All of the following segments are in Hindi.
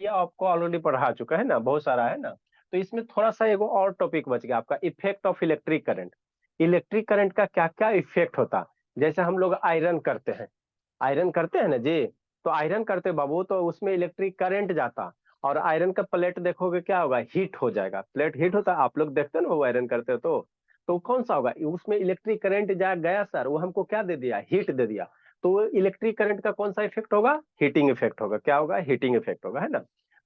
ये आपको ऑलरेडी पढ़ा चुका है ना, बहुत सारा है ना। तो इसमें थोड़ा सा एगो और टॉपिक बच गया आपका, effect of electric current. Electric current का क्या क्या इफेक्ट होता है। जैसे हम लोग आयरन करते हैं, आयरन करते हैं ना जी, तो आयरन करते बाबू तो उसमें इलेक्ट्रिक करंट जाता, और आयरन का प्लेट देखोगे क्या होगा, हीट हो जाएगा। प्लेट हीट होता है, आप लोग देखते हो ना वो आयरन करते हो तो कौन सा होगा, उसमें इलेक्ट्रिक करंट जा गया सर, वो हमको क्या दे दिया, हीट दे दिया। तो इलेक्ट्रिक करंट का कौन सा इफेक्ट होगा, हीटिंग इफेक्ट होगा। क्या होगा, हीटिंग इफेक्ट होगा, है ना।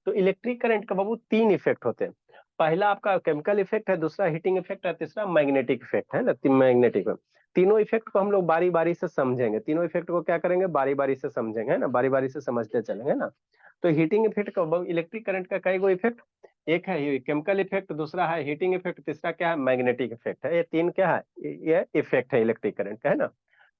तो इलेक्ट्रिक करंट का बाबू तीन इफेक्ट होते हैं। पहला आपका केमिकल इफेक्ट है, दूसरा हीटिंग इफेक्ट है, तीसरा मैग्नेटिक इफेक्ट है ना, मैग्नेटिक। तीनों इफेक्ट को हम लोग बारी बारी से समझेंगे, तीनों इफेक्ट को क्या करेंगे, बारी बारी से समझेंगे, है ना, बारी बारी से समझते चलेंगे ना। तो हीटिंग इफेक्ट का, इलेक्ट्रिक करंट का कई गो इफेक्ट, एक है केमिकल इफेक्ट, दूसरा है हीटिंग इफेक्ट, तीसरा क्या है, मैग्नेटिक इफेक्ट है। ये तीन क्या है, ये इफेक्ट है इलेक्ट्रिक करंट का, है ना।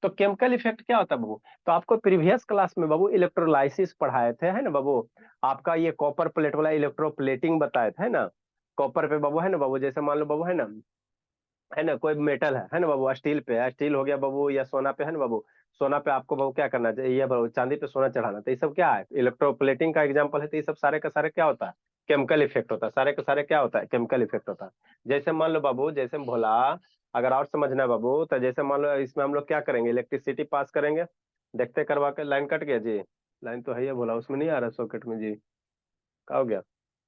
तो केमिकल इफेक्ट क्या होता है बाबू, तो आपको प्रीवियस क्लास में बाबू इलेक्ट्रोलाइसिस पढ़ाए थे, है ना बाबू। आपका ये कॉपर प्लेट वाला इलेक्ट्रोप्लेटिंग बताए थे, है ना। कॉपर पे बाबू, है ना बाबू, जैसे मान लो बाबू, है ना, कोई मेटल है ना बाबू, स्टील पे है, स्टील हो गया बाबू, या सोना पे है ना बाबू, सोना पे आपको बाबू क्या करना चाहिए, ये बाबू चांदी पे सोना चढ़ाना। तो ये सब क्या है, इलेक्ट्रोप्लेटिंग का एग्जांपल है। तो ये सब सारे का सारे क्या होता है, केमिकल इफेक्ट होता है, सारे का सारे क्या होता है, केमिकल इफेक्ट होता है। जैसे मान लो बाबू, जैसे भोला, अगर और समझना है बाबू, तो जैसे मान लो इसमें हम लोग क्या करेंगे, इलेक्ट्रिसिटी पास करेंगे, देखते करवा के, लाइन कट गया जी, लाइन तो है ये भोला, उसमें नहीं आ रहा सॉकेट में जी, क्या हो गया,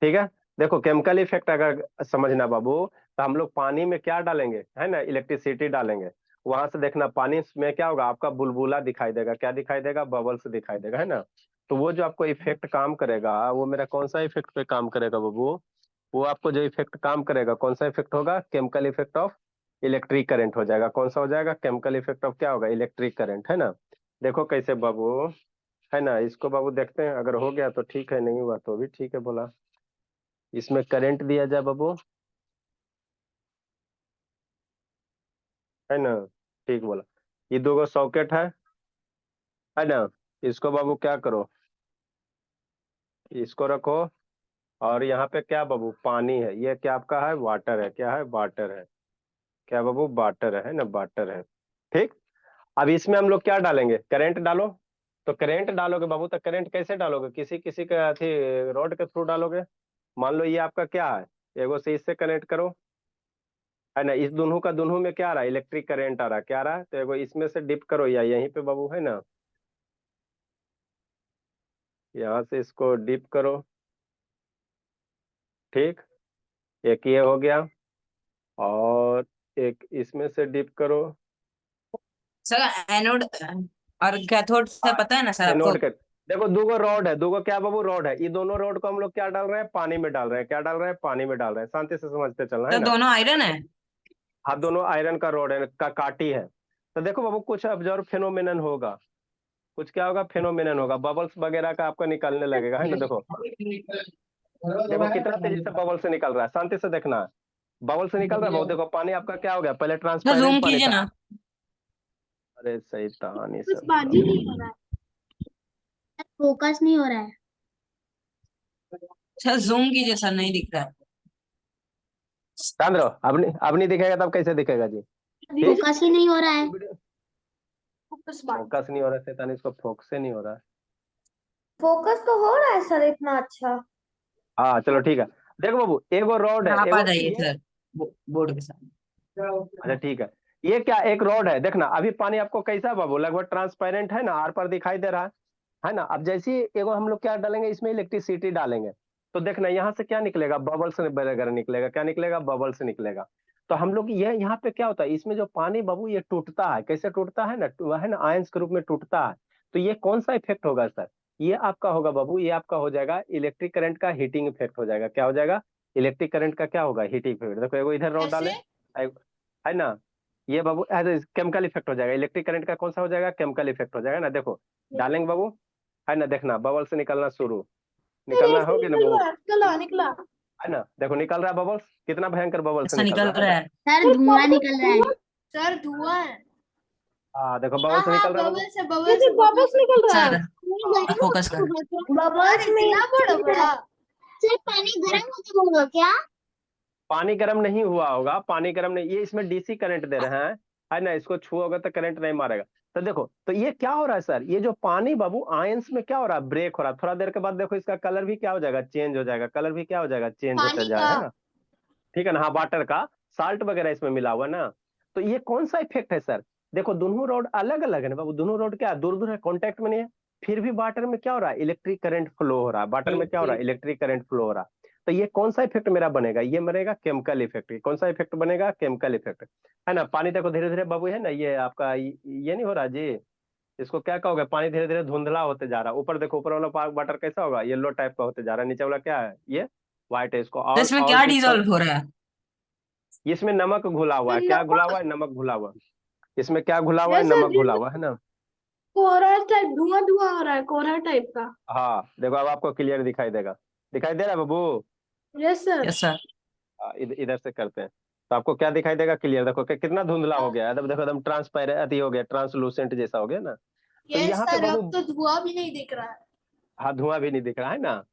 ठीक है। देखो केमिकल इफेक्ट अगर समझना बाबू, तो हम लोग पानी में क्या डालेंगे, है ना, इलेक्ट्रिसिटी डालेंगे। वहां से देखना पानी में क्या होगा, आपका बुलबुला दिखाई देगा, क्या दिखाई देगा, बबल्स दिखाई देगा, है ना। तो वो जो आपको इफेक्ट काम करेगा, वो मेरा कौन सा इफेक्ट पे काम करेगा बाबू, वो आपको जो इफेक्ट काम करेगा, कौन सा इफेक्ट होगा, chemical effect of electric current हो जाएगा। कौन सा हो जाएगा, केमिकल इफेक्ट ऑफ क्या होगा, इलेक्ट्रिक करंट, है ना। देखो कैसे बाबू, है ना, इसको बाबू देखते हैं, अगर हो गया तो ठीक है, नहीं हुआ तो भी ठीक है बोला। इसमें करंट दिया जाए बाबू, है ना, ठीक बोला। ये दो गो सॉकेट है ना। इसको बाबू क्या करो, इसको रखो, और यहाँ पे क्या बाबू, पानी है, ये क्या आपका है, वाटर है, क्या है, वाटर है, क्या बाबू, वाटर है ना, वाटर है। ठीक। अब इसमें हम लोग क्या डालेंगे, करंट डालो। तो करंट डालोगे बाबू, तो करंट कैसे डालोगे, किसी किसी का अथी रोड के थ्रू डालोगे। मान लो ये आपका क्या है, एगो से इससे कनेक्ट करो, है ना, इस दोनों का दोनों में क्या आ रहा है, इलेक्ट्रिक करंट आ रहा है, क्या आ रहा है, तो एगो इसमें से डिप करो, या यहीं पे बाबू, है ना, यहाँ से इसको डिप करो। ठीक। एक ये हो गया, और एक इसमें से डिप करो। सर एनोड और कैथोड से पता है ना सर आपको। एनोड के, देखो दूगो रॉड है, दूगो क्या बाबू, रॉड है। ये दोनों रॉड को हम लोग क्या डाल रहे हैं, पानी में डाल रहे हैं, क्या डाल रहे हैं, पानी में डाल रहे हैं। शांति से समझते चलना, है तो ना। दोनों आयरन है। हाँ, दोनों आयरन का रॉड है, का काटी है। तो देखो बाबू, कुछ ऑब्जर्व फेनोमेनन होगा, कुछ क्या होगा, फेनोमेनन होगा, बबल्स वगैरह का आपका निकलने लगेगा, है ना। देखो, देखो कितना तेजी से बबल से निकल रहा है, शांति से देखना है। बबल से निकल रहा है बहुत, देखो पानी आपका क्या हो गया, पहले सर ट्रांसपेरेंट जूम पानी कीजिए था। ना। अरे सही कहानी कुछ सब बात ही नहीं हो रहा है, फोकस नहीं हो रहा है। सर जूम कीजिए सर, नहीं दिख रहा है। ध्यान रहो, अब नहीं दिखेगा तब कैसे दिखेगा जी। ठीक। फोकस ही नहीं हो रहा है। फोकस नहीं हो रहा है, शैतान, इसको फोकस से नहीं हो रहा है। फोकस तो हो रहा है सर, इतना अच्छा। हाँ चलो ठीक है। देखो बाबू, एगो रॉड सर है, आप आ एगो जाइए ये, सर बोर्ड के साथ। अच्छा ठीक है। ये क्या, एक रॉड है, देखना अभी पानी आपको कैसा है बाबू, लगभग ट्रांसपेरेंट है ना, आर पर दिखाई दे रहा है ना। अब जैसे ही एगो हम लोग क्या डालेंगे, इसमें इलेक्ट्रिसिटी डालेंगे, तो देखना यहाँ से क्या निकलेगा, बबल्स वगैरह निकलेगा, क्या निकलेगा, बबल्स निकलेगा। तो हम लोग ये यहाँ पे क्या होता है, इसमें जो पानी बाबू ये टूटता है, कैसे टूटता है ना, है ना, आयंस के रूप में टूटता है। तो ये कौन सा इफेक्ट होगा सर, ये आपका होगा बाबू, ये आपका हो जाएगा इलेक्ट्रिक करंट का हीटिंग इफेक्ट हो जाएगा। क्या हो जाएगा, इलेक्ट्रिक करंट का क्या होगा, हीटिंग इफेक्ट। देखो एगो इधर रॉड डाले, है ना, ये बाबू केमिकल इफेक्ट हो जाएगा, इलेक्ट्रिक करंट का कौन सा हो जाएगा, केमिकल इफेक्ट हो जाएगा ना। देखो डालेंगे बाबू, है ना, देखना बबल से निकलना शुरू, निकलना हो गया ना बाबू, निकला निकला। है ना, देखो निकल रहा है बबल्स, कितना भयंकर बबल से ऐसा निकल निकल रहा है रहा ना। है। सर धुआं निकल रहा है। सर धुआं है। हाँ देखो हाँ बबल से हाँ, निकल रहा है बाबू। बबल्स निकल रहा सर है। आप फोकस कर। बबल्स में इतना बड़ा बड़ा। सर पानी गर्म होता होगा क्या? पानी गर्म नहीं हुआ होगा, पानी गर्म नहीं, ये इसमें डीसी करंट दे रहे हैं, है ना, इसको छुओगे तो करंट नहीं मारेगा। तो देखो, तो ये क्या हो रहा है सर, ये जो पानी बाबू आयंस में क्या हो रहा है, ब्रेक हो रहा है। थोड़ा देर के बाद देखो इसका कलर भी क्या हो जाएगा, चेंज हो जाएगा, कलर भी क्या हो जाएगा, चेंज होता पानी जाए, का है ना। ठीक है ना, हाँ वाटर का, साल्ट वगैरह इसमें मिला हुआ है ना। तो ये कौन सा इफेक्ट है सर, देखो दोनों रोड अलग अलग है ना बाबू, दोनों रोड क्या दूर दूर है, कॉन्टेक्ट में नहीं है, फिर भी वाटर में क्या हो रहा है, इलेक्ट्रिक करंट फ्लो हो रहा है, वाटर में क्या हो रहा है, इलेक्ट्रिक करंट फ्लो हो रहा है। तो ये कौन सा इफेक्ट मेरा बनेगा, ये बनेगा केमिकल इफेक्ट। कौन सा इफेक्ट बनेगा, केमिकल इफेक्ट, है ना। पानी देखो धीरे धीरे बाबू, है ना, ये आपका ये नहीं हो रहा जी, इसको क्या कहोगे, पानी धीरे धीरे धुंधला होते जा रहा है। ऊपर देखो, ऊपर वाला वाटर कैसा होगा, येलो टाइप का होते जा रहा है, नीचे वाला क्या है, ये व्हाइट है। इसको तो ऑल इसमें ऑल क्या डिस्कस, डिजोल्व हो रहा है? इसमें नमक घुला हुआ है, क्या घुला हुआ है, नमक घुला हुआ है। इसमें क्या घुला हुआ है, यस सर, नमक घुला हुआ है ना। कोहरा टाइप, धुआं धुआं हो रहा है, कोहरा टाइप का। हाँ देखो, अब आपको क्लियर दिखाई देगा, दिखाई दे रहा है बाबू। Yes sir. Yes sir. इधर से करते हैं, तो आपको क्या दिखाई देगा, क्लियर देखो कि कितना धुंधला हो गया है, अब देखो एकदम ट्रांसपेरेंट हो गया, ट्रांसलूसेंट जैसा हो गया ना। तो यस यहाँ पे सर, बाबू, अब तो धुआं भी नहीं दिख रहा है। हाँ धुआं भी नहीं दिख रहा है ना।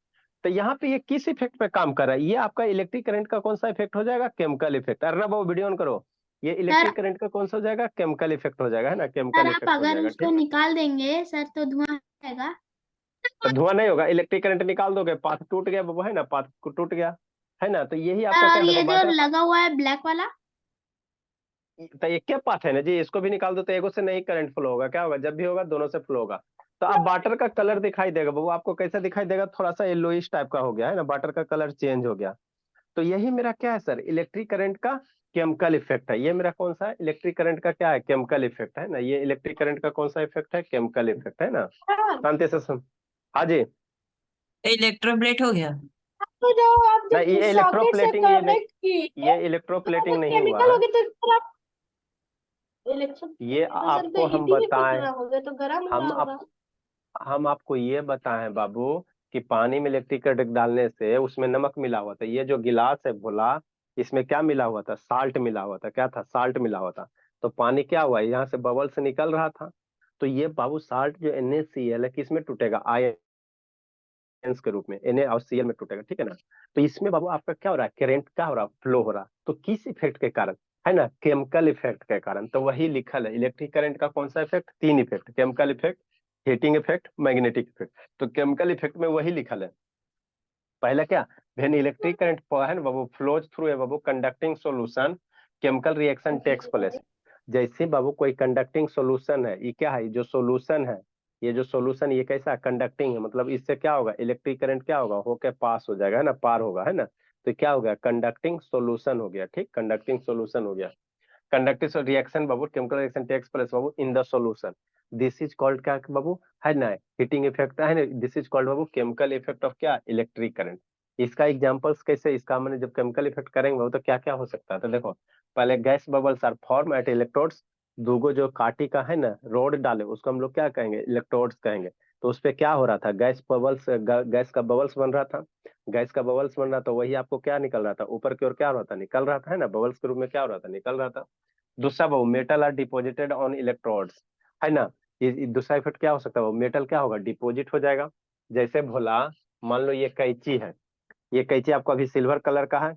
तो यहाँ पे ये किस इफेक्ट पे काम कर रहा है, ये आपका इलेक्ट्रिक करंट का कौन सा इफेक्ट हो जाएगा, केमिकल इफेक्ट। अरे ना बाबू वीडियो ऑन करो, ये सर, इलेक्ट्रिक करंट का कौन सा हो जाएगा, केमिकल इफेक्ट हो जाएगा, है ना, सर केमिकल आप इफेक्ट हो अगर जाएगा, उसको ठीक। निकाल देंगे सर तो धुआं आएगा। तो धुआं नहीं होगा, इलेक्ट्रिक करंट निकाल दोगे, पाथ टूट गया बाबू, है ना, पाथ टूट गया, है ना। तो यही सर आपका क्या और देखो ये जो वाटर, लगा हुआ है ब्लैक वाला, तो एक क्या पाथ है ना जी, इसको भी निकाल दो तो एगो से नहीं करंट फ्लो होगा, क्या होगा, जब भी होगा दोनों से फ्लो होगा। तो अब वाटर का कलर दिखाई देगा बाबू, आपको कैसा दिखाई देगा, थोड़ा सा येलोइश टाइप का हो गया, है ना, वाटर का कलर चेंज हो गया। तो यही मेरा क्या है सर, इलेक्ट्रिक करंट का केमिकल इफेक्ट है। ये मेरा कौन सा है, इलेक्ट्रिक करंट का क्या है, केमिकल इफेक्ट, है ना। ये इलेक्ट्रिक करंट का कौन सा इफेक्ट है, केमिकल इफेक्ट, है ना। शांति से सुन, हाँ जी। इलेक्ट्रोप्लेट हो गया। तो जो आप नहीं जब ये सॉकेट से इलेक्ट्रोप्लेटिंग, ये नहीं, कनेक्ट किए ये तो वो इलेक्ट्रोप्लेटिंग नहीं हुआ केमिकल हो है। गया, तो फिर आप इलेक्ट्रिक, ये तो सर तो आपको हम हीटिंग इफेक्ट बताएं, ना हो गया तो गर्म हो हम रहा आप होगा। हम आपको ये बताएं बाबू, कि पानी में इलेक्ट्रिक करंट डालने से उसमें नमक मिला हुआ था, ये जो गिलास है भोला, इसमें क्या मिला हुआ था, साल्ट मिला हुआ था, क्या था, साल्ट मिला हुआ था। तो पानी क्या हुआ, यहाँ से बबल से निकल रहा था। तो ये बाबू साल्ट जो NaCl है, किसमें टूटेगा, आयंस के रूप में, Na और Cl में टूटेगा, ठीक है ना। तो इसमें बाबू आपका क्या हो रहा है, करंट क्या हो रहा है, फ्लो हो रहा है। तो किस इफेक्ट के कारण, है ना, केमिकल इफेक्ट के कारण। तो वही लिखल है, इलेक्ट्रिक करंट का कौन सा इफेक्ट, तीन effect, chemical effect, heating effect, magnetic effect. तो केमिकल इफेक्ट में वही लिखल है, पहले क्या, व्हेन इलेक्ट्रिक करंट है ना बाबू, फ्लोज थ्रू ए बाबू conducting solution, chemical reaction takes place. जैसे बाबू कोई कंडक्टिंग सॉल्यूशन है, ये क्या है, जो सॉल्यूशन है, ये जो सॉल्यूशन ये कैसा कंडक्टिंग है, मतलब इससे क्या होगा, इलेक्ट्रिक करंट क्या होगा, होके पास हो जाएगा, है ना, पार होगा, है ना। तो क्या हो गया, कंडक्टिंग सॉल्यूशन हो गया, ठीक, कंडक्टिंग सॉल्यूशन हो गया। कंडक्टिव रिएक्शन बाबू, केमिकल रिएक्शन टेक्स प्लेस बाबू in the solution, this is called क्या बाबू, है ना, हीटिंग इफेक्ट, है ना, दिस इज कॉल्ड बाबू केमिकल इफेक्ट ऑफ क्या, इलेक्ट्रिक करंट। इसका एग्जांपल्स कैसे, इसका मैंने जब केमिकल इफेक्ट करेंगे बाबू, तो क्या क्या हो सकता है, तो देखो, पहले gas bubbles are form at electrodes, दूगो जो काटी का है ना रोड डाले, उसको हम लोग क्या कहेंगे, इलेक्ट्रोड्स कहेंगे। तो उस पे क्या हो रहा था, गैस बबल्स, गैस का बबल्स बन रहा था, गैस का बबल्स बन रहा था, वही आपको क्या निकल रहा था, ऊपर की ओर क्या हो रहा था, निकल रहा था, है ना, बबल्स के रूप में क्या हो रहा था, निकल रहा था। दूसरा वो metal are deposited on electrodes, है ना। ये दूसरा इफेक्ट क्या हो सकता है, वो मेटल क्या होगा, डिपोजिट हो जाएगा। जैसे भोला, मान लो ये कैंची है, ये कैंची आपको अभी सिल्वर कलर का है,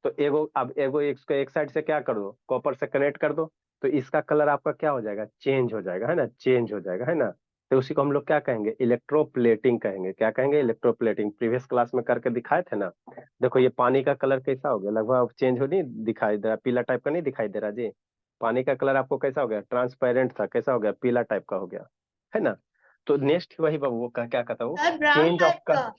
तो एगो अब एगो इसको एक साइड से क्या कर दो, कॉपर से कनेक्ट कर दो, तो इसका कलर आपका क्या हो जाएगा, चेंज हो जाएगा, है ना, चेंज हो जाएगा, है ना। तो उसी को हम लोग क्या कहेंगे, इलेक्ट्रोप्लेटिंग कहेंगे, क्या कहेंगे, इलेक्ट्रोप्लेटिंग, प्रीवियस क्लास में करके दिखाए थे ना। देखो ये पानी का कलर कैसा हो गया, लगभग चेंज हो नहीं दिखाई दे रहा, पीला टाइप का नहीं दिखाई दे रहा जी। पानी का कलर आपको कैसा हो गया, ट्रांसपेरेंट था, कैसा हो गया, पीला टाइप का हो गया, है ना। तो नेक्स्ट वही बाबू, वो क्या कहता है वो, sir brown change of, type का।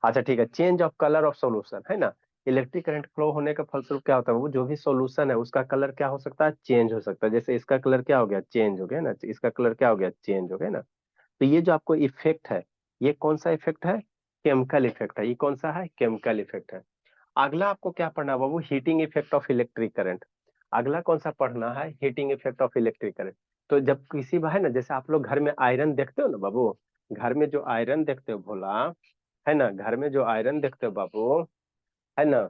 अच्छा ठीक है, change of colour of solution, है ना। इलेक्ट्रिक करंट फ्लो होने का फलस्वरूप क्या होता है, वो जो भी सॉल्यूशन है उसका कलर क्या हो सकता है, चेंज हो सकता है। जैसे इसका कलर क्या हो गया, चेंज हो गया ना, इसका कलर क्या हो गया, चेंज हो गया ना। तो ये जो आपको इफेक्ट है, ये कौन सा इफेक्ट है, केमिकल इफेक्ट है। ये कौन सा है, केमिकल इफेक्ट है। अगला आपको क्या पढ़ना है बाबू, heating effect of electric current. अगला कौन सा पढ़ना है, heating effect of electric current. तो जब किसी है ना, जैसे आप लोग घर में आयरन देखते हो ना बाबू, घर में जो आयरन देखते हो भोला, है ना, घर में जो आयरन देखते हो बाबू, है ना,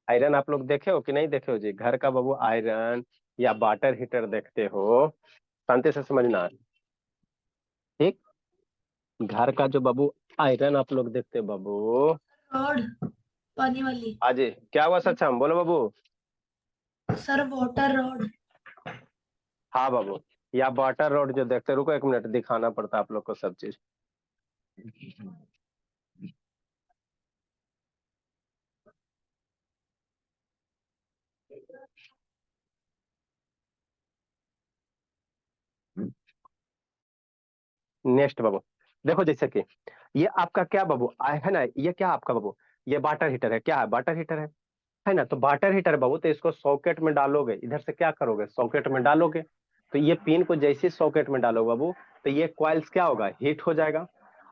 आयरन आप लोग देखे हो कि नहीं देखे हो जी, घर का बाबू आयरन या वाटर हीटर देखते हो, शांति से समझना, ठीक। घर का जो बाबू आयरन आप लोग देखते हो बाबू, रॉड, पानी वाली। आज क्या हुआ सच, हम बोलो बाबू। Sir water rod. हाँ बाबू, या वाटर रोड जो देखते, रुको एक मिनट, दिखाना पड़ता है आप लोग को सब चीज। नेक्स्ट बाबू, देखो जैसे कि ये आपका क्या बाबू है ना, ये क्या आपका बाबू, ये वाटर हीटर है, क्या है, वाटर हीटर है ना। तो वाटर हीटर बाबू, तो इसको सॉकेट में डालोगे, इधर से क्या करोगे, सॉकेट में डालोगे। तो ये पिन को जैसे सॉकेट में डालोगे बाबू, तो ये कॉइल्स क्या होगा, हीट हो जाएगा।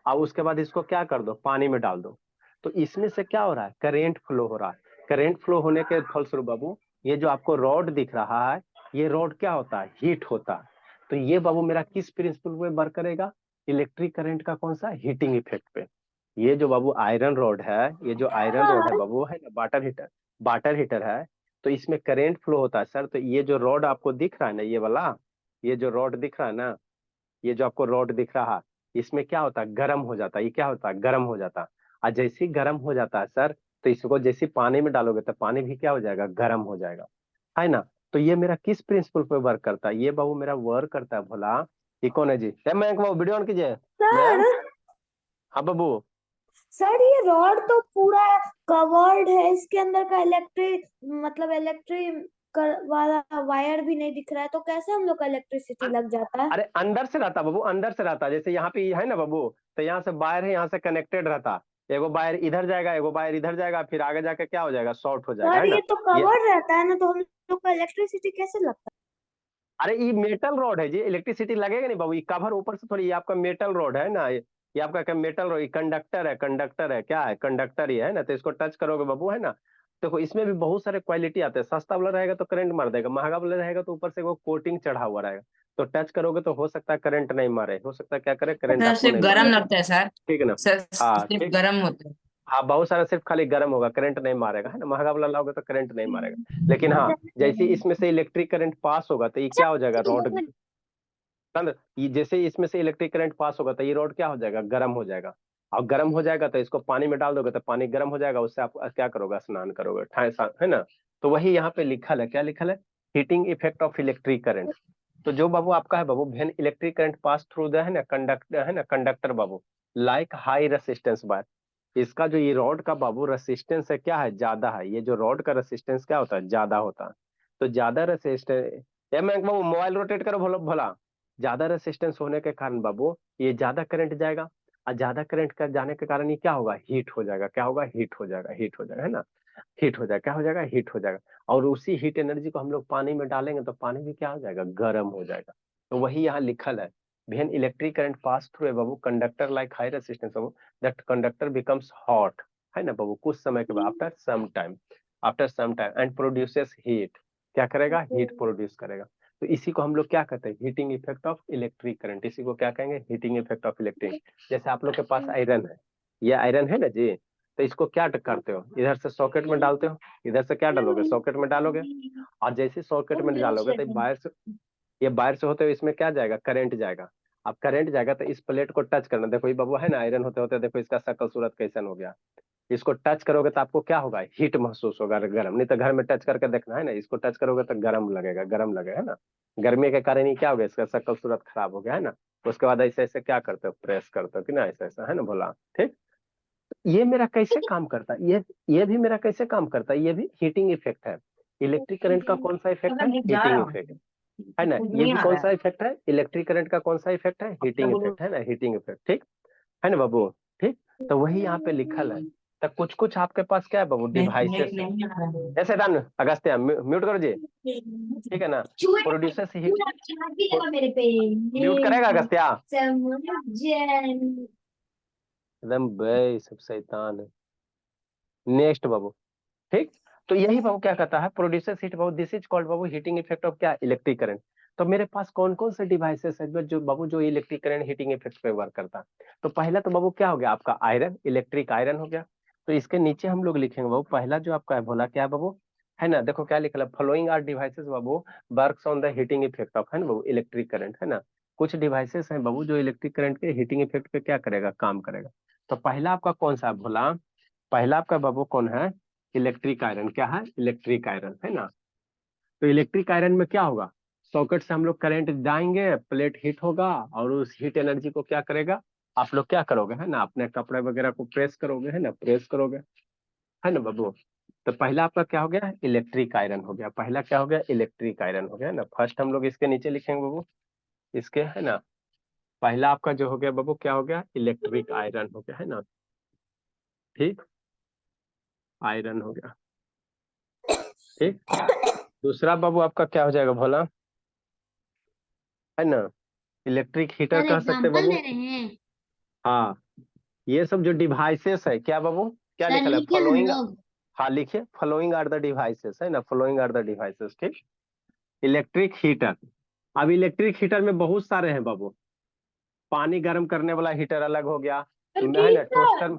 और उसके बाद इसको क्या कर दो, पानी में डाल दो। तो इसमें से क्या हो रहा है, करेंट फ्लो हो रहा है। करेंट फ्लो होने के फलस्वरूप बाबू, ये जो आपको रॉड दिख रहा है, ये रॉड क्या होता है, हीट होता है। तो ये बाबू मेरा किस प्रिंसिपल पे वर्क करेगा, इलेक्ट्रिक करंट का कौन सा, हीटिंग इफेक्ट पे। ये जो बाबू आयरन रॉड है, ये जो आयरन रॉड है बाबू, है ना, वाटर हीटर है। तो इसमें करेंट फ्लो होता है सर। तो ये जो रॉड आपको दिख रहा है ना, ये वाला, ये जो रॉड दिख रहा है ना, ये जो आपको रॉड दिख रहा है, इसमें क्या होता है, गर्म हो जाता है। ये क्या होता है, गर्म हो जाता है। और जैसे ही गर्म हो जाता है सर, तो इसको जैसे पानी में डालोगे तो पानी भी क्या हो जाएगा, गर्म हो जाएगा, है ना। तो ये मेरा किस प्रिंसिपल पे वर्क करता है, ये बाबू मेरा वर्क करता है भोला, ये कौन है जी, मैं बाबू वीडियो ऑन कीजिए मैम। सर हाँ बाबू, सर ये रॉड तो पूरा कवर्ड है, इसके अंदर का इलेक्ट्रिक वाला वायर भी नहीं दिख रहा है, तो कैसे हम लोग का इलेक्ट्रिसिटी लग जाता है? अरे अंदर से रहता बाबू, अंदर से रहता। जैसे यहाँ पे है ना बाबू, तो यहाँ से वायर है, यहाँ से कनेक्टेड रहता। एगो वायर इधर जाएगा, एगो वायर इधर जाएगा, फिर आगे जाके क्या हो जाएगा, शॉर्ट हो जाएगा, सर है ये ना। तो ये कवर्ड रहता है ना, तो हम लोग का इलेक्ट्रिसिटी कैसे लगता अरे ये मेटल रॉड है जी, इलेक्ट्रिसिटी लगेगा नहीं बाबू, ये कवर ऊपर से थोड़ी, ये आपका मेटल रॉड है ना, ये आपका क्या मेटल रॉड, कंडक्टर है, कंडक्टर है, क्या है, कंडक्टर ही है ना। तो इसको टच करोगे बाबू, है ना। देखो इसमें भी बहुत सारे क्वालिटी आते हैं, सस्ता वाला रहेगा तो करंट मार देगा, महंगा वाला रहेगा तो ऊपर से वो कोटिंग चढ़ा हुआ रहेगा। तो टच करोगे तो हो सकता है करंट नहीं मारे, हो सकता है क्या करे, करंट सर आपको सिर्फ नहीं गर्म मारे। लगता है सर। ठीक है ना। सर हाँ सिर्फ ठीक। गर्म होता है। हाँ बहुत सारा सिर्फ खाली गर्म होगा, करंट नहीं मारेगा, है ना। महंगा वाला लाओगे तो करंट नहीं मारेगा। लेकिन हाँ, जैसे ही इसमें से इलेक्ट्रिक करंट पास होगा तो ये क्या हो जाएगा, रॉड, है? ये जैसे ही इसमें से इलेक्ट्रिक करंट पास होगा तो ये रॉड क्या हो जाएगा, गर्म हो जाएगा। और गर्म हो जाएगा तो इसको पानी में डाल दोगे तो पानी गर्म हो जाएगा, उससे आप क्या करोगे, स्नान करोगे, है ना। तो वही यहाँ पे लिखल है, क्या लिखल है, heating effect of electric current. तो जो बाबू आपका है बाबू, when electric current pass through the, है ना, कंडक्टर, है ना, कंडक्टर बाबू, लाइक हाई रेसिस्टेंस बार, इसका जो ये रॉड का बाबू रेसिस्टेंस है, क्या है, ज्यादा है। ये जो रॉड का रेसिस्टेंस क्या होता है, ज्यादा होता है। तो ज्यादा रेसिस्टेंस, ये मैं बाबू मोबाइल रोटेट करो भला भला। ज्यादा रेसिस्टेंस होने के कारण बाबू ये ज्यादा करंट जाएगा। और ज्यादा करंट का जाने के कारण ये क्या होगा, हीट हो जाएगा, क्या होगा, हीट हो जाएगा, हीट हो जाएगा, है ना। हीट हो जाएगा, क्या हो जाएगा, हीट हो जाएगा। और उसी हीट एनर्जी को हम लोग पानी में डालेंगे तो पानी भी क्या हो जाएगा, गर्म हो जाएगा। तो वही यहाँ लिखल है, when electric current pass through a Babu conductor like high resistance Babu, that conductor becomes hot, है ना बाबू, कुछ समय के बाद, after some time and produces heat, क्या करेगा, हीट प्रोड्यूस करेगा। तो इसी को हम लोग क्या कहते हैं, heating effect of electric current. इसी को क्या कहेंगे, हीटिंग इफेक्ट ऑफ इलेक्ट्रिक। जैसे आप लोग के पास आयरन है, ये आयरन है ना जी, तो इसको क्या करते हो, इधर से सॉकेट में डालते हो, इधर से क्या डालोगे, सॉकेट में डालोगे। और जैसे सॉकेट में डालोगे तो वायर से, ये वायर से होते हुए इसमें क्या जाएगा, करंट जाएगा। अब करंट जाएगा तो इस प्लेट को टच करना, देखो ये बाबू है ना, आयरन होते होते देखो इसका शक्ल सूरत कैसन हो गया। इसको टच करोगे तो आपको क्या होगा, हीट महसूस होगा, गर्म। नहीं तो घर में टच करके देखना, है ना, इसको टच करोगे तो गर्म लगेगा, गर्म लगेगा, है ना। गर्मी के कारण ही क्या हो गया, इसका शक्ल सूरत खराब हो गया, है ना। उसके बाद ऐसे ऐसे क्या करते हो, प्रेस करते हो कि ना, ऐसा ऐसा, है ना, बोला ठीक। ये मेरा कैसे काम करता है, ये भी मेरा कैसे काम करता है, ये भी हीटिंग इफेक्ट है। इलेक्ट्रिक करंट का कौन सा इफेक्ट है, अगर लिख जा हीटिंग रहा हूँ, इफेक्ट, है ना। ये नहीं भी आ कौन रहा सा है। इफेक्ट है, इलेक्ट्रिक करंट का कौन सा इफेक्ट है, हीटिंग इफेक्ट, है ना, हीटिंग इफेक्ट, ठीक है ना बाबू, ठीक। तो वही यहाँ पे लिखल है। तो कुछ कुछ आपके पास क्या है बाबू, नहीं डिवाइसेस है। नहीं आ रहा है। ऐसे डन अगस्त्य, म्यूट करो जी, ठीक है ना। चूहे प्रोड्यूसर्स हीट, चाट भी लगा मेरे पे। म्यूट करेगा अगस्त्य, समझ एकदम बे सब शैतान है। नेक्स्ट बाबू, ठीक। तो यही बाबू क्या कहता है, producer heat Babu, this is called Babu heating effect of क्या, इलेक्ट्रिक करंट। तो मेरे पास कौन कौन से डिवाइसेस है जो बाबू जो इलेक्ट्रिक करंट हीटिंग इफेक्ट पे वर्क करता है। तो पहला तो बाबू क्या हो गया आपका, आयरन, इलेक्ट्रिक आयरन हो गया। तो इसके नीचे हम लोग लिखेंगे बाबू, पहला जो आपका है बोला क्या है बाबू, है ना, देखो क्या लिखा है, फॉलोइंग आर डिवाइसेस बाबू works on the heating effect of, है ना बाबू, इलेक्ट्रिक करंट, है ना। कुछ डिवाइसेस हैं बाबू जो इलेक्ट्रिक करंट के हीटिंग इफेक्ट पे क्या करेगा, काम करेगा। तो पहला आपका कौन सा बोला, पहला आपका बाबू कौन है, इलेक्ट्रिक आयरन, क्या है, इलेक्ट्रिक आयरन, है ना। तो इलेक्ट्रिक आयरन में क्या होगा, सॉकेट से हम लोग करंट जाएंगे, प्लेट हीट होगा और उस हीट एनर्जी को क्या करेगा, आप लोग क्या करोगे है ना, अपने कपड़े वगैरह को प्रेस करोगे है ना, प्रेस करोगे है ना बाबू। तो पहला आपका क्या हो गया, इलेक्ट्रिक आयरन हो गया, पहला क्या हो गया, इलेक्ट्रिक आयरन हो गया है ना। फर्स्ट हम लोग इसके नीचे लिखेंगे बाबू, इसके है ना, पहला आपका जो हो गया बाबू क्या हो गया, इलेक्ट्रिक आयरन हो गया है ना, ठीक, आयरन हो गया, ठीक। दूसरा बाबू आपका क्या हो जाएगा भोला, है ना, इलेक्ट्रिक हीटर सर कह सकते हैं एग्जाम्पल बाबू। दे रहे हैं। हाँ, ये सब जो डिवाइसेस है, क्या बाबू, क्या सर लिखा है, लिखे हम फॉलोइंग। लोग। हाँ लिखिए, फॉलोइंग आर द डिवाइसेस है ना, फॉलोइंग आर द डिवाइसेस, ठीक। इलेक्ट्रिक हीटर, अब इलेक्ट्रिक हीटर में बहुत सारे हैं बाबू। पानी गर्म करने वाला हीटर अलग हो गया है ना, टोस्टर।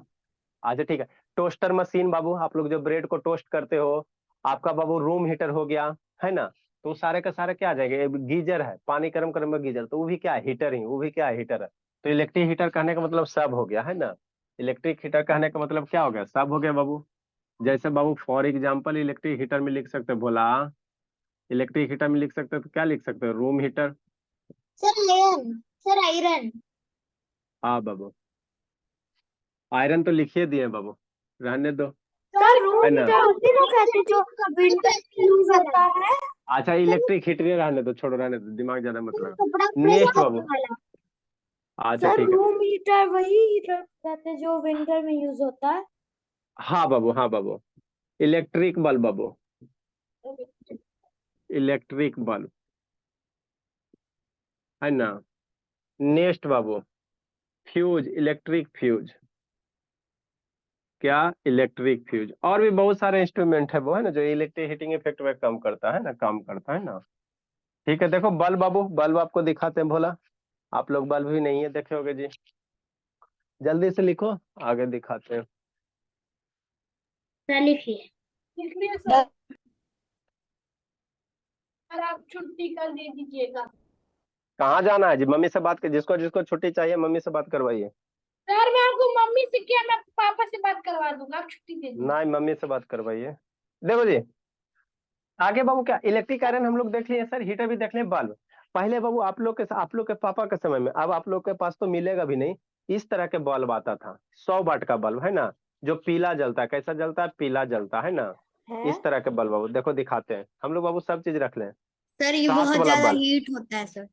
अच्छा ठीक है, टोस्टर मशीन बाबू, आप लोग जो ब्रेड को टोस्ट करते हो, आपका बाबू रूम हीटर हो गया है ना। तो सारे का सारे क्या आ जाएगा, गीजर है, पानी गर्म करने में गीजर, तो वो भी क्या है, हीटर ही, वो भी क्या है, हीटर है। तो इलेक्ट्रिक हीटर कहने का मतलब सब हो गया है ना, इलेक्ट्रिक हीटर कहने का मतलब क्या हो गया, सब हो गया बाबू। जैसे बाबू फॉर एग्जाम्पल इलेक्ट्रिक हीटर में लिख सकते हो बोला, इलेक्ट्रिक हीटर में लिख सकते हो तो क्या लिख सकते हो, room heater. Sir iron. Sir iron. हाँ बाबू, आयरन तो लिखिए दिए बाबू, रहने दो सर है रूम ना। हीटर उसी को कहते हैं जो विंटर में यूज होता है। अच्छा इलेक्ट्रिक हीटर रहने दो, छोड़ो रहने दो, दिमाग ज्यादा मत लगा। कपड़ा प्रेस नेक्स्ट करने बाबू, वाला। अच्छा सर ठीक है। रूम हीटर वही हीटर कहते हैं जो विंटर में यूज होता है। हाँ बाबू, हाँ बाबू, इलेक्ट्रिक बल्ब बाबू, इलेक्ट्रिक बल्ब है ना। नेक्स्ट बाबू, फ्यूज, इलेक्ट्रिक फ्यूज, क्या, इलेक्ट्रिक फ्यूज। और भी बहुत सारे इंस्ट्रूमेंट है वो है ना, जो इलेक्ट्रिक हीटिंग इफेक्ट में कम करता है ना, काम करता है ना। ठीक है, देखो बल्ब बाबू, बल्ब आपको दिखाते हैं भोला, आप लोग बल्ब भी नहीं है देखे होगे जी, जल्दी से लिखो, आगे दिखाते हैं। सर लिखिए। सर आप छुट्टी कर दे दीजिएगा। कहाँ जाना है जी, मम्मी से बात कर, जिसको जिसको छुट्टी चाहिए मम्मी से बात करवाइए। सर मैं आपको मम्मी से क्या, मैं पापा से बात करवा दूंगा, आप छुट्टी दे दीजिए। नहीं, मम्मी से बात करवाइए। देखो जी, आगे बाबू क्या, इलेक्ट्रिक आयरन हम लोग देख लिए सर, हीटर भी देख लिए, बल्ब। पहले बाबू आप लोग के पापा के समय में, अब आप लोग के पास तो मिलेगा भी नहीं, इस तरह के बल्ब आता था, 100 वाट का बल्ब है ना, जो पीला जलता है, कैसा जलता है, पीला जलता है ना। है इस तरह के बल्ब बाबू, देखो दिखाते हैं हम लोग बाबू, सब चीज रख लें। सर ये कांच बहुत वाला ज्यादा बल्ब, हीट होता है सर।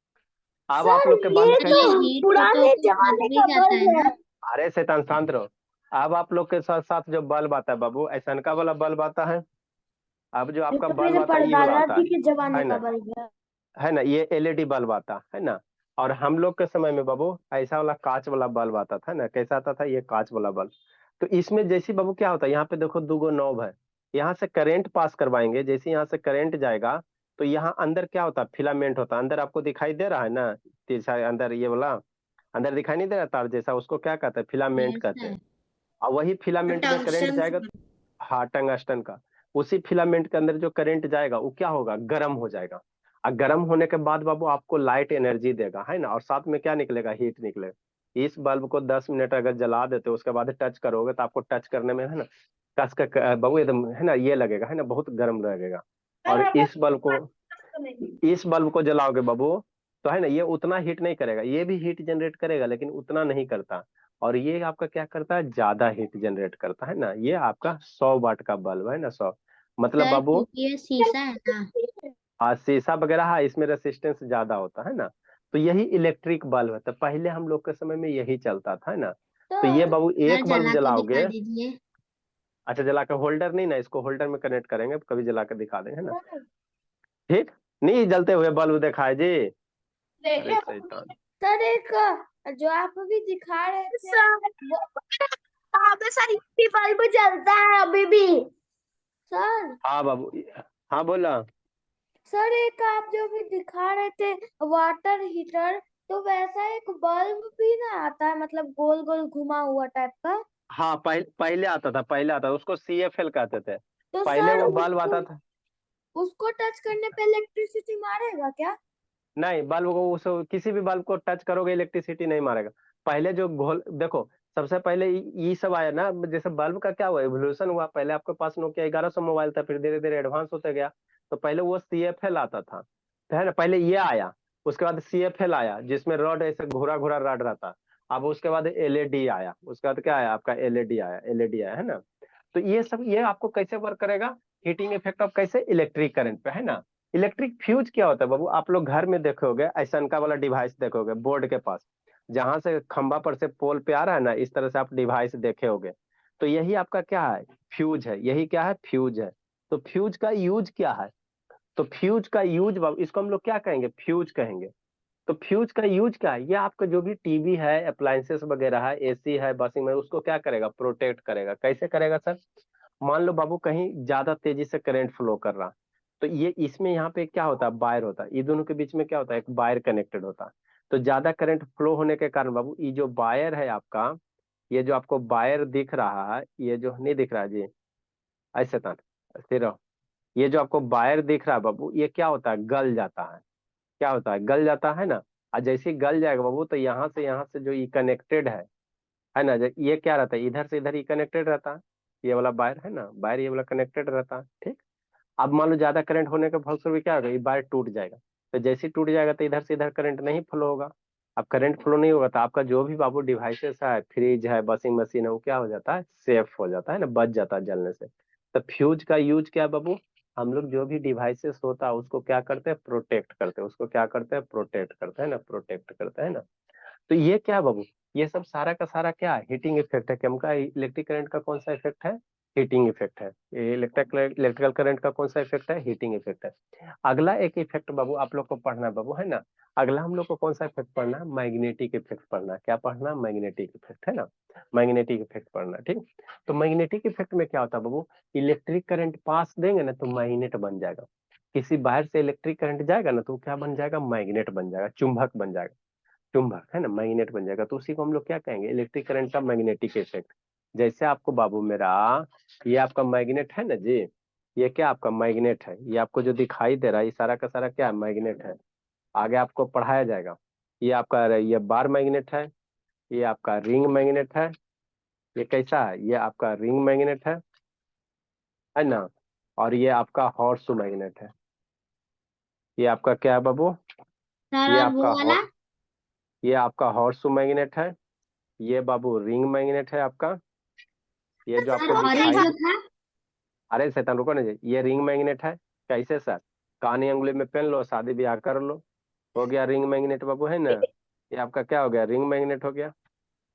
अब आप सर लोग के बल्ब ये कैसे, तो हीट को पुराने तो जमाने भी का जाता बल्ब है है। ना। अरे शैतान शांत रहो। अब आप लोग के साथ साथ जो बल्ब आता है बाबू, ऐसा वाला बल्ब आता है। अब जो ये आपका तो बल्ब मेरे आता है, ये वाला परदादा आता जी के जमाने है का ना, बल्ब है। है ना, ये एलईडी बल्ब आता है ना। और हम लोग के समय में बाबू ऐसा वाला कांच वाला बल्ब आता था ना, कैसा आता था, ये कांच वाला बल्ब। तो इसमें जैसे बाबू क्या होता है, यहाँ पे देखो दो नॉब है, यहाँ से करंट पास करवाएंगे, जैसे यहाँ से करंट जाएगा, तो यहाँ अंदर क्या होता है, फिलामेंट होता है, अंदर आपको दिखाई दे रहा है ना, तीसरा अंदर ये वाला, अंदर दिखाई नहीं दे रहा तार जैसा, उसको क्या कहते हैं, फिलामेंट यस कहते हैं। सर। और वही फिलामेंट में करंट टंगस्टन जाएगा, हाँ टंगस्टन का, उसी फिलामेंट के अंदर जो करंट जाएगा वो क्या होगा, गर्म हो जाएगा। और गर्म होने के बाद बाबू आपको लाइट एनर्जी देगा है ना, और साथ में क्या निकलेगा, हीट निकलेगा। इस बल्ब को 10 मिनट अगर जला देते हो, उसके बाद टच करोगे, तो आपको टच करने में है ना, कस का बाबू एकदम है ना, ये लगेगा है ना, बहुत गर्म लगेगा। सर और आप इस बल्ब को जलाओगे बाबू, तो है ना, ये उतना हीट नहीं करेगा, ये भी हीट जनरेट करेगा लेकिन उतना नहीं करता। और ये आपका क्या करता है, ज्यादा हीट जनरेट करता है ना, ये आपका 100 वाट का बल्ब है ना, 100, मतलब सर बाबू। क्योंकि ये शीशा है ना। शीशा वगैरह, हाँ इसमें रेसिस्टेंस ज्यादा होता है ना। तो यही इलेक्ट्रिक बल्ब है, तो पहले हम लोग के समय में यही चलता था है ना। तो ये बाबू सर एक बल्ब जला के दिखा जलाओगे, दीजिए। अच्छा जला के, होल्डर नहीं ना, इसको होल्डर में कनेक्ट करेंगे, कभी जला के दिखा देंगे ना, ठीक। नहीं जलते हुए बल्ब दिखाए जी, अरे देखिए शैतान। सर एक जो आप अभी दिखा रहे थे वहाँ पे सर ये बल्ब जलता है अभी भी। सर हाँ बाबू, हाँ बोला। सर एक आप जो भी दिखा रहे थे वाटर हीटर, तो वैसा एक बल्ब भी ना आता है, मतलब गोल गोल घुमा हुआ टाइप का। हाँ पहले आता था, पहले आता था, उसको CFL कहते थे, तो पहले सर वो बल्ब आता था। उसको टच करने पे इलेक्ट्रिसिटी मारेगा क्या? नहीं, बल्ब को उस किसी भी बल्ब को टच करोगे इलेक्ट्रिसिटी नहीं मारेगा। पहले जो घोल देखो, सबसे पहले ये सब आया ना, जैसे बल्ब का क्या हुआ, एवोल्यूशन हुआ, पहले आपके पास नोकिया 1100 मोबाइल था, फिर धीरे धीरे एडवांस होते गया। तो पहले वो CFL आता था, तो है ना, पहले ये आया, उसके बाद CFL आया जिसमें रॉड ऐसे घुरा घुरा रॉड रहता। अब उसके बाद LED आया, उसके बाद क्या आया आपका, LED आया, LED आया, है ना। तो ये सब, ये आपको कैसे वर्क करेगा, हीटिंग इफेक्ट ऑफ कैसे, इलेक्ट्रिक करंट पे, है ना। इलेक्ट्रिक फ्यूज क्या होता है बाबू, आप लोग घर में देखोगे ऐसा का वाला डिवाइस देखोगे बोर्ड के पास, जहां से खंबा पर से पोल पे आ रहा है ना, इस तरह से आप डिवाइस देखे होगे। तो यही आपका क्या है, फ्यूज है, यही क्या है, फ्यूज है। तो फ्यूज का यूज क्या है, तो फ्यूज का यूज बाबू, इसको हम लोग क्या कहेंगे, फ्यूज कहेंगे। तो फ्यूज का यूज क्या है, ये आपका जो भी टीवी है, अप्लायंसेस वगैरह है, AC है, वॉशिंग मशीन, उसको क्या करेगा, प्रोटेक्ट करेगा। कैसे करेगा सर, मान लो बाबू कहीं ज्यादा तेजी से करंट फ्लो कर रहा, तो ये इसमें यहाँ पे क्या होता है, वायर होता है, ये दोनों के बीच में क्या होता है, एक वायर कनेक्टेड होता है। तो ज्यादा करंट फ्लो होने के कारण बाबू, ये जो वायर है आपका, ये जो आपको वायर दिख रहा है, ये जो नहीं दिख रहा है जी, ऐसे था, स्थिर रहो। ये जो आपको वायर दिख रहा है बाबू, ये क्या होता है, गल जाता है। क्या होता है, गल जाता है ना। और जैसे ही गल जाएगा बाबू, तो यहाँ से जो ये कनेक्टेड है ना, ये क्या रहता है, इधर से इधर ही कनेक्टेड रहता है, ये वाला वायर है ना, वायर ये वाला कनेक्टेड रहता है, ठीक। अब मान लो ज्यादा करंट होने के फलस्वरूप क्या होगा, ये वायर टूट जाएगा। तो जैसे ही टूट जाएगा, तो इधर से इधर करंट नहीं फ्लो होगा। अब करंट फ्लो नहीं होगा, तो आपका जो भी बाबू डिवाइसेस है, फ्रिज है, वॉशिंग मशीन है, वो क्या हो जाता है, सेफ हो जाता है ना, बच जाता है जलने से। तो फ्यूज का यूज क्या है बाबू, हम लोग जो भी डिवाइसेस होता है उसको क्या करते हैं, प्रोटेक्ट करते हैं, उसको क्या करते हैं, प्रोटेक्ट करते हैं ना, प्रोटेक्ट करते हैं ना। तो ये क्या है बाबू, ये सब सारा का सारा क्या है, हीटिंग इफेक्ट है। क्या इलेक्ट्रिक करंट का कौन सा इफेक्ट है, हीटिंग इफेक्ट है। ये इलेक्ट्रिकल करंट का कौन सा इफेक्ट है, हीटिंग इफेक्ट है। अगला एक इफेक्ट बाबू आप लोग को पढ़ना है बाबू, है ना। अगला हम लोग को कौन सा इफेक्ट पढ़ना है, मैग्नेटिक इफेक्ट पढ़ना है। क्या पढ़ना है, मैग्नेटिक इफेक्ट, है ना। मैग्नेटिक इफेक्ट पढ़ना है, ठीक। तो मैग्नेटिक इफेक्ट में क्या होता है बाबू, इलेक्ट्रिक करंट पास देंगे ना, तो मैग्नेट बन जाएगा। किसी बाहर से इलेक्ट्रिक करंट जाएगा ना, तो क्या बन जाएगा, मैग्नेट बन जाएगा, चुंबक बन जाएगा, चुंबक, है ना, मैग्नेट बन जाएगा। तो उसी को हम लोग क्या कहेंगे, इलेक्ट्रिक करंट का मैग्नेटिक इफेक्ट। जैसे आपको बाबू मेरा, ये आपका मैग्नेट है ना जी, ये क्या आपका मैग्नेट है, ये आपको जो दिखाई दे रहा है, ये सारा का सारा क्या है, मैग्नेट है। आगे आपको पढ़ाया जाएगा। ये आपका, ये बार मैग्नेट है, ये आपका रिंग मैग्नेट है। ये कैसा है, ये आपका रिंग मैग्नेट है ना। और ये आपका हॉर्स मैग्नेट है। ये आपका क्या है बाबू, सर ये और वो आपका वाला, ये आपका हॉर्स मैग्नेट है। ये बाबू रिंग मैग्नेट है आपका। ये जो सर आपको और एक दिखाई, जो था, अरे शैतान रुको ना जी, ये रिंग मैग्नेट है। कैसे सर, कानी अंगुली में पहन लो, शादी ब्याह कर लो, हो गया रिंग मैग्नेट बाबू, है ना। ये आपका क्या हो गया, रिंग मैग्नेट हो गया।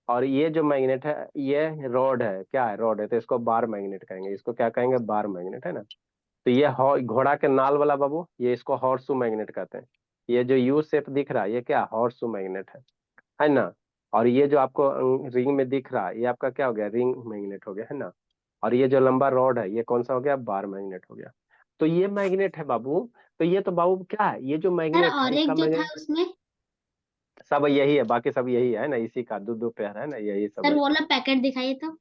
और ये जो मैग्नेट है, ये रॉड है, क्या है, रॉड है, तो इसको बार मैग्नेट कहेंगे, इसको क्या कहेंगे, बार मैग्नेट, है ना। तो ये घोड़ा के नाल वाला बाबू, ये इसको हॉर्सू मैग्नेट कहते हैं। ये जो यू शेप दिख रहा है, ये क्या, हॉर्सू मैग्नेट है ना। और ये जो आपको रिंग में दिख रहा है, ये आपका क्या हो गया, रिंग मैग्नेट हो गया, है ना। और ये जो लंबा रॉड है, ये कौन सा हो गया, बार मैग्नेट हो गया। तो ये मैग्नेट है बाबू। तो ये तो बाबू क्या है, ये जो सर मैग्नेट है, और इसका एक जो था मैग्नेट उसमें, सब यही है, बाकी सब यही है ना, इसी का दो दो पेयर है ना, यही सब सर है। वो वाला पैकेट दिखाइए तो।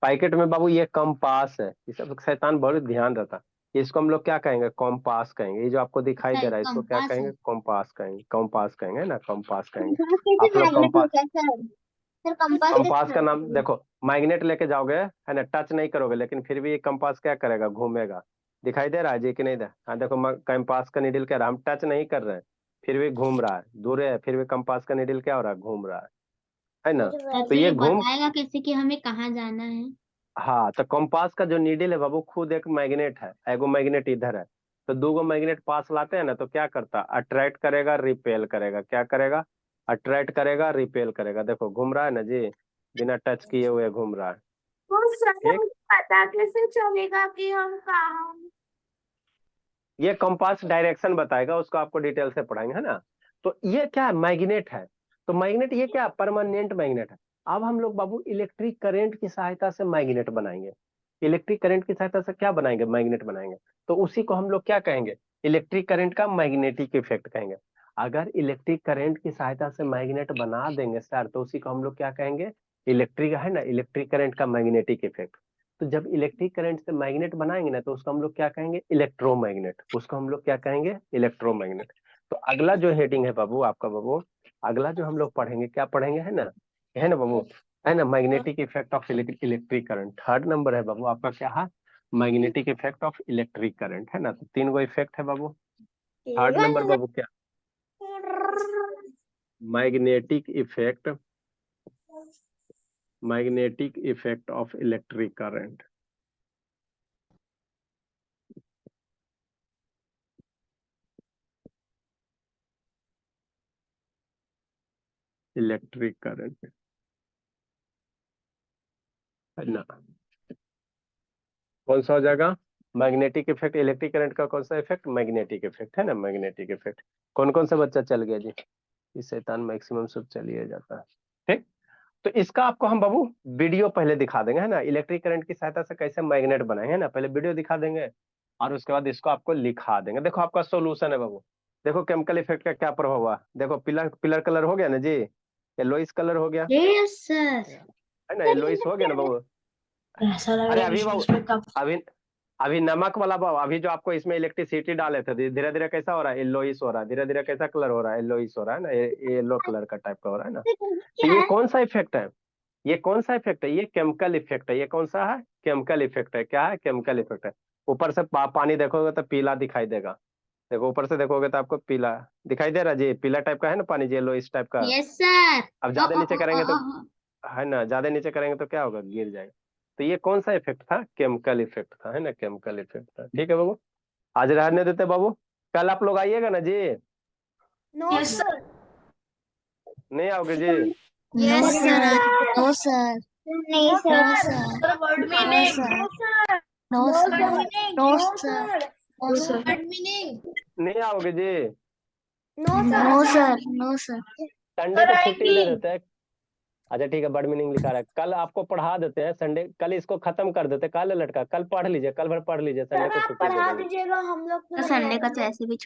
पैकेट में बाबू ये कंपास है, ये सब शैतान बहुत ध्यान रहता है। इसको हम लोग क्या कहेंगे, कॉम्पास कहेंगे। ये जो आपको दिखाई अच्छा दे एक रहा है, इसको क्या कंपास है। कहेंगे, कॉम्पास कहेंगे, कॉम्पास कहेंगे ना, कॉम्पास कहेंगे। कंपास कैसे आप लोग मैग्नेट हो कंपास, गया सर? सर कंपास कंपास कैसे का नाम मैग्नेट हो गया? देखो, मैग्नेट लेके जाओगे है ना, टच नहीं करोगे, लेकिन फिर भी ये कंपास क्या करेगा, घूमेगा। दिखाई दे रहा है जी कि नहीं दे, हाँ देखो, कंपास का निडल कह रहा है, हम टच नहीं कर रहे हैं, फिर भी घूम रहा है, दूर है, फिर भी कंपास का निडल क्या हो रहा है, घूम रहा है ना। सर तो तो ये ये घूम, बताएगा कैसे कि हमें कहाँ जाना है? हाँ, तो कंपास का जो नीडल है बाबू, खुद एक मैग्नेट है, एगो मैग्नेट इधर है। तो दो गो मैग्नेट पास लाते हैं ना, तो क्या करता, अट्रैक्ट करेगा, रिपेल करेगा, क्या करेगा, अट्रैक्ट करेगा, रिपेल करेगा। देखो घूम रहा है ना जी, बिना टच किए हुए घूम रहा है, तो सर ठीक। हमें पता कैसे चलेगा कि हम कहाँ हैं? ये कंपास डायरेक्शन बताएगा, उसको आपको डिटेल से पढ़ाएंगे, है ना। तो ये क्या है, मैग्नेट है। तो मैग्नेट ये क्या, परमानेंट मैग्नेट है। अब हम लोग बाबू इलेक्ट्रिक करंट की सहायता से मैग्नेट बनाएंगे। इलेक्ट्रिक करंट की सहायता से क्या बनाएंगे, मैग्नेट बनाएंगे। तो उसी को हम लोग क्या कहेंगे, इलेक्ट्रिक करंट का मैग्नेटिक इफेक्ट कहेंगे। अगर इलेक्ट्रिक करंट की सहायता से मैग्नेट बना देंगे सर, तो उसी को हम लोग क्या कहेंगे, इलेक्ट्रिक, है ना, इलेक्ट्रिक करंट का मैग्नेटिक इफेक्ट। तो जब इलेक्ट्रिक करंट से मैग्नेट बनाएंगे ना, तो उसको हम लोग क्या कहेंगे, इलेक्ट्रोमैग्नेट, उसको हम लोग क्या कहेंगे, इलेक्ट्रोमैग्नेट। तो अगला जो हेडिंग है बाबू आपका बाबू, अगला जो हम लोग पढ़ेंगे, क्या पढ़ेंगे, है ना बाबू, है ना, magnetic effect of electric current. Third number है बाबू आपका क्या है, magnetic effect of electric current, है ना। तो तीन गो इफेक्ट है बाबू, थर्ड नंबर बाबू क्या? Magnetic effect of electric current. Electric current है ना, कौन सा हो जाएगा? Magnetic effect. इलेक्ट्रिक करंट का कौन सा इफेक्ट? मैग्नेटिक इफेक्ट है ना, मैग्नेटिक इफेक्ट। कौन कौन सा बच्चा चल गया जी? इस शैतान मैक्सिमम सब चलिए जाता है। ठीक, तो इसका आपको हम बाबू वीडियो पहले दिखा देंगे, है ना, इलेक्ट्रिक करंट की सहायता से कैसे मैग्नेट बनाए, है ना, पहले वीडियो दिखा देंगे और उसके बाद इसको आपको लिखा देंगे। देखो आपका सोल्यूशन है बाबू। देखो केमिकल इफेक्ट का क्या प्रभाव हुआ। देखो पिलर कलर हो गया ना जी, येलोइस कलर हो गया, यस सर। है ना, येलोइस हो गया ना बाबू। ऐसा लग अरे रहा है अभी बाबू, इसमें कब अभी अभी नमक वाला बाबू, अभी जो आपको इसमें इलेक्ट्रिसिटी डाले थे, धीरे धीरे कैसा हो रहा है? येलोइस हो रहा है। धीरे धीरे कैसा कलर हो रहा है? येलोइस हो रहा है ना, येलो कलर का टाइप का हो रहा है ना। तो ये कौन सा इफेक्ट है? ये कौन सा इफेक्ट है? ये केमिकल इफेक्ट है। ये कौन सा है? केमिकल इफेक्ट है। क्या है? केमिकल इफेक्ट है। ऊपर से पानी देखोगे तो पीला दिखाई देगा। देखो ऊपर से देखोगे तो आपको पीला दिखाई दे रहा है जी, पीला टाइप का है ना पानी, येलो इस टाइप का। Yes sir. अब ज्यादा नीचे करेंगे तो, है ना, ज्यादा नीचे करेंगे तो क्या होगा? गिर जाएगा। तो ये कौन सा इफेक्ट था? केमिकल इफेक्ट था, है ना, केमिकल इफेक्ट था। ठीक है बाबू, आज रहने देते बाबू, कल आप लोग आइएगा ना जी? No sir. नहीं आओगे जी? Yes sir. No sir. नहीं सर। Word no meaning sir. No sir. No sir. No sir. Word meaning नहीं आओगे जी? No sir. No sir. Sunday को छुट्टी दे देते हैं। अच्छा ठीक है, बड़ मीनिंग लिखा रहा है। कल आपको पढ़ा देते हैं, संडे कल इसको खत्म कर देते हैं। कल लड़का कल पढ़ लीजिए, कल भर पढ़ लीजिए, संडे को छुट्टी दे पढ़ा देंगे। दीजिएगा हम लोग संडे का तो ऐसे भी